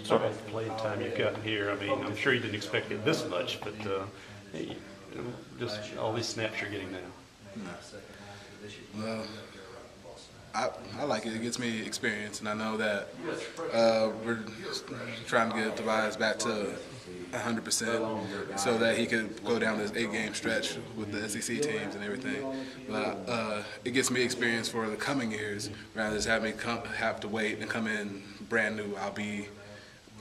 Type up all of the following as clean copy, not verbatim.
talk about the playing time you've gotten here. I mean, I'm sure you didn't expect it this much, but hey, just all these snaps you're getting now. Well, I like it. It gets me experience, and I know that we're trying to get Tobias back to 100% so that he could go down this 8-game stretch with the SEC teams and everything. But it gets me experience for the coming years rather than just have me have to wait and come in brand new. I'll be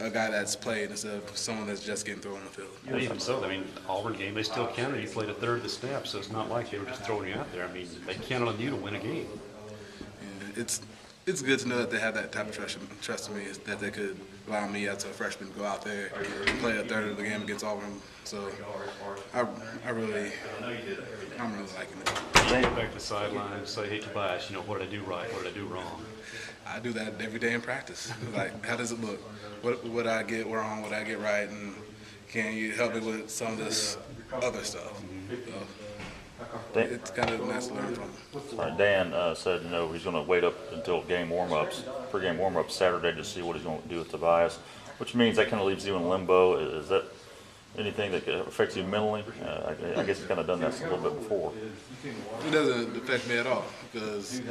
a guy that's played instead of someone that's just getting thrown on the field. Yeah, even so, I mean, Auburn game, they still counted. You played a third of the snaps, so it's not like they were just throwing you out there. I mean, they counted on you to win a game. Yeah, it's good to know that they have that type of trust in me, that they could allow me as a freshman to go out there and play a third of the game against Auburn. So I'm really liking it. You go back to the sideline and say, hey, Tobias, what did I do right? What did I do wrong? I do that every day in practice. Like, how does it look? What did I get wrong? What did I get right? And can you help me with some of this other stuff? It's kind of nice to learn from. Dan said, he's going to wait up until game warm-ups, pre-game warm-ups Saturday to see what he's going to do with Tobias, which means that kind of leaves you in limbo. Is that anything that affects you mentally? I guess he's kind of done that a little bit before. It doesn't affect me at all because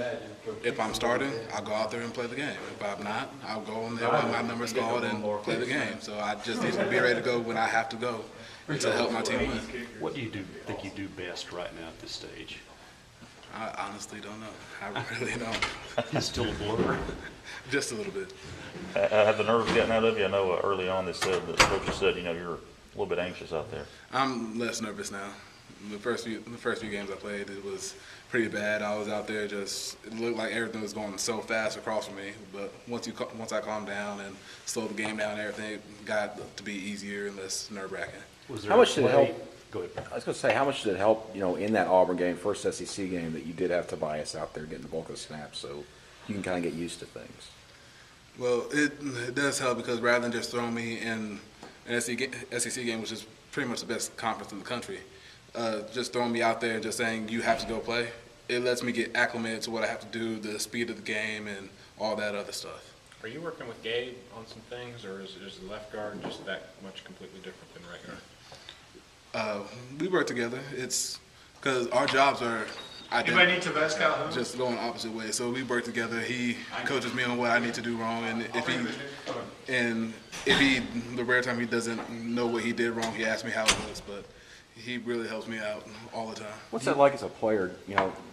if I'm starting, I'll go out there and play the game. If I'm not, I'll go in there when my number's called and play the game. So I just need to be ready to go when I have to go to help my team win. What do you think you do best right now at this stage? I honestly don't know. I really don't. It's still a blur. Just a little bit. Have the nerves gotten out of you? I know early on the coach said, you're a little bit anxious out there. I'm less nervous now. The first few games I played, it was pretty bad. I was out there it looked like everything was going so fast across from me. But once I calmed down and slowed the game down, everything got to be easier and less nerve-wracking. How much did it help? Go ahead. I was going to say, how much did it help, in that Auburn game, first SEC game, that you did have Tobias out there getting the bulk of the snaps, so you can kind of get used to things? Well, it does help because rather than just throwing me in an SEC game, which is pretty much the best conference in the country, just throwing me out there and just saying you have to go play, it lets me get acclimated to what I have to do, the speed of the game, and all that other stuff. Are you working with Gabe on some things, or is the left guard just that much completely different than right guard? We work together. It's because our jobs are identical, just going opposite ways. So we work together. He coaches me on what I need to do wrong, and if the rare time he doesn't know what he did wrong, he asks me how it was. But he really helps me out all the time. What's that like as a player?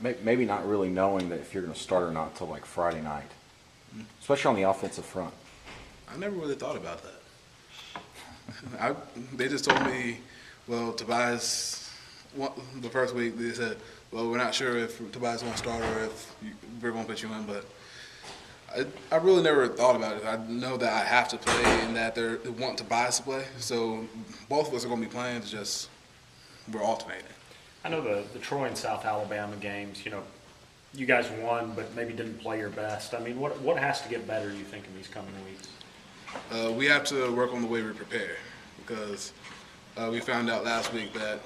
Maybe not really knowing that if you're going to start or not until like Friday night, especially on the offensive front. I never really thought about that. They just told me, well, Tobias, the first week they said, well, we're not sure if Tobias is going to start or if we're going to put you in, but I really never thought about it. I know that I have to play and that they want Tobias to play, so both of us are going to be playing. It's just we're alternating. I know the Troy and South Alabama games, you guys won, but maybe didn't play your best. I mean, what has to get better, you think, in these coming weeks? We have to work on the way we prepare because we found out last week that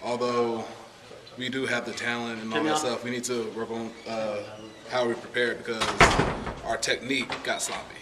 although we do have the talent and all that stuff, we need to work on how we prepare because our technique got sloppy.